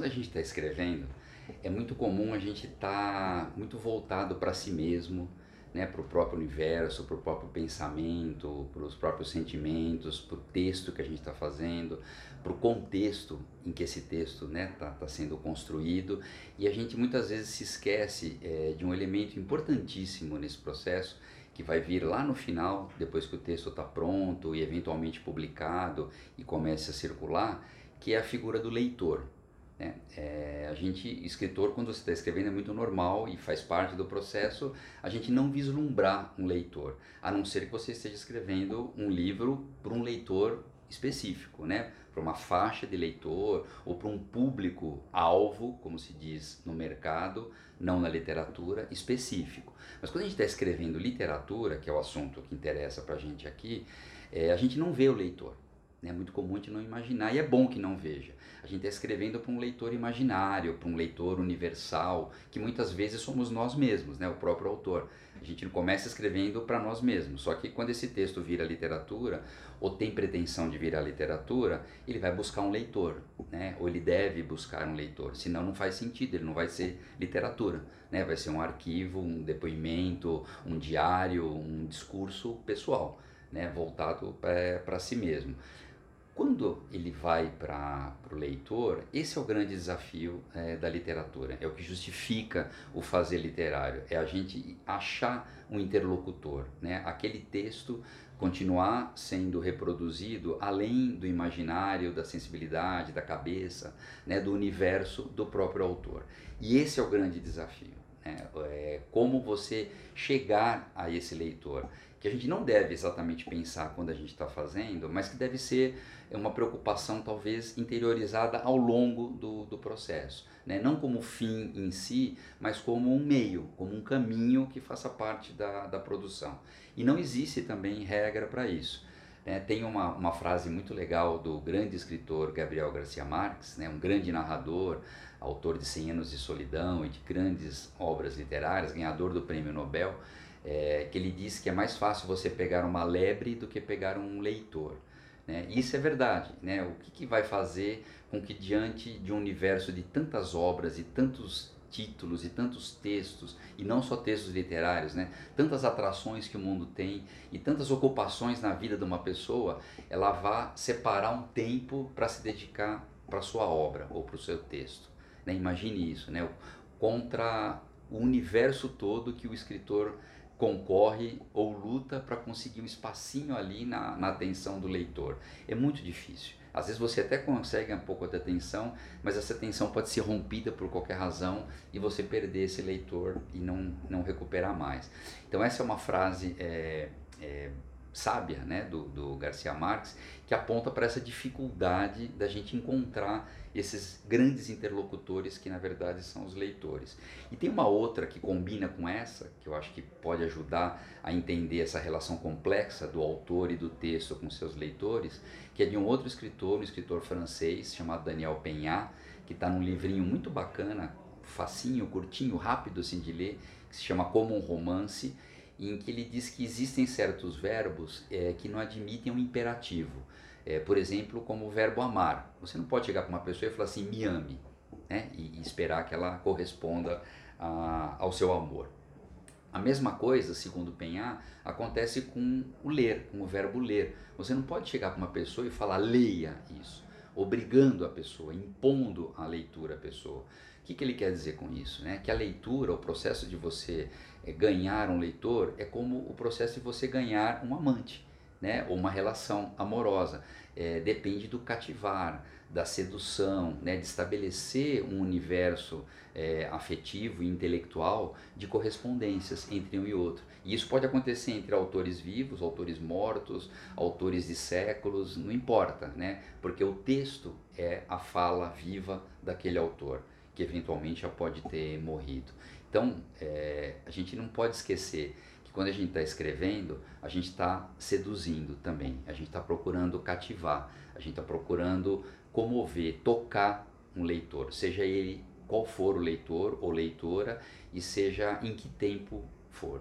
Quando a gente está escrevendo, é muito comum a gente estar muito voltado para si mesmo, né, para o próprio universo, para o próprio pensamento, para os próprios sentimentos, para o texto que a gente está fazendo, para o contexto em que esse texto tá sendo construído, e a gente muitas vezes se esquece de um elemento importantíssimo nesse processo, que vai vir lá no final, depois que o texto está pronto e eventualmente publicado e comece a circular, que é a figura do leitor, né? A gente, escritor, quando você está escrevendo, é muito normal e faz parte do processo a gente não vislumbrar um leitor, a não ser que você esteja escrevendo um livro para um leitor específico, né? Para uma faixa de leitor ou para um público alvo, como se diz no mercado, não na literatura, específico. Mas quando a gente está escrevendo literatura, que é o assunto que interessa para a gente aqui, a gente não vê o leitor. É muito comum a gente não imaginar, e é bom que não veja. A gente está escrevendo para um leitor imaginário, para um leitor universal, que muitas vezes somos nós mesmos, né? O próprio autor. A gente começa escrevendo para nós mesmos, só que quando esse texto vira literatura, ou tem pretensão de virar literatura, ele vai buscar um leitor, né? Ou ele deve buscar um leitor, senão não faz sentido, ele não vai ser literatura, né? Vai ser um arquivo, um depoimento, um diário, um discurso pessoal, né? Voltado para si mesmo. Quando ele vai para o leitor, esse é o grande desafio da literatura, é o que justifica o fazer literário, é a gente achar um interlocutor, né? Aquele texto continuar sendo reproduzido além do imaginário, da sensibilidade, da cabeça, né? Do universo do próprio autor. E esse é o grande desafio, né? Como você chegar a esse leitor, que a gente não deve exatamente pensar quando a gente está fazendo, mas que deve ser uma preocupação talvez interiorizada ao longo do processo, né? Não como fim em si, mas como um meio, como um caminho que faça parte da produção. E não existe também regra para isso. Tem uma frase muito legal do grande escritor Gabriel Garcia Marques, né? Um grande narrador, autor de 100 Anos de Solidão e de grandes obras literárias, ganhador do Prêmio Nobel, que ele diz que é mais fácil você pegar uma lebre do que pegar um leitor, né? Isso é verdade, né? O que vai fazer com que, diante de um universo de tantas obras e tantos títulos e tantos textos, e não só textos literários, né? Tantas atrações que o mundo tem e tantas ocupações na vida de uma pessoa, ela vá separar um tempo para se dedicar para a sua obra ou para o seu texto, né? Imagine isso, né? Contra o universo todo que o escritor concorre ou luta para conseguir um espacinho ali na atenção do leitor. É muito difícil. Às vezes você até consegue um pouco de atenção, mas essa atenção pode ser rompida por qualquer razão e você perder esse leitor e não recuperar mais. Então essa é uma frase sábia, né, do Garcia Marques, que aponta para essa dificuldade da gente encontrar esses grandes interlocutores que na verdade são os leitores. E tem uma outra que combina com essa, que eu acho que pode ajudar a entender essa relação complexa do autor e do texto com seus leitores, que é de um outro escritor, um escritor francês chamado Daniel Penhat, que está num livrinho muito bacana, facinho, curtinho, rápido assim de ler, que se chama Como um Romance, em que ele diz que existem certos verbos que não admitem um imperativo. Por exemplo, como o verbo amar. Você não pode chegar para uma pessoa e falar assim, me ame, né? E esperar que ela corresponda ao seu amor. A mesma coisa, segundo Penhar, acontece com o ler, com o verbo ler. Você não pode chegar para uma pessoa e falar leia isso, obrigando a pessoa, impondo a leitura à pessoa. O que ele quer dizer com isso? Né? Que a leitura, o processo de você ganhar um leitor, é como o processo de você ganhar um amante, né? Ou uma relação amorosa. Depende do cativar, da sedução, né? De estabelecer um universo afetivo e intelectual de correspondências entre um e outro. E isso pode acontecer entre autores vivos, autores mortos, autores de séculos, não importa, né? Porque o texto é a fala viva daquele autor, que eventualmente já pode ter morrido. Então, a gente não pode esquecer que quando a gente está escrevendo, a gente está seduzindo também, a gente está procurando cativar, a gente está procurando comover, tocar um leitor, seja ele qual for o leitor ou leitora e seja em que tempo for.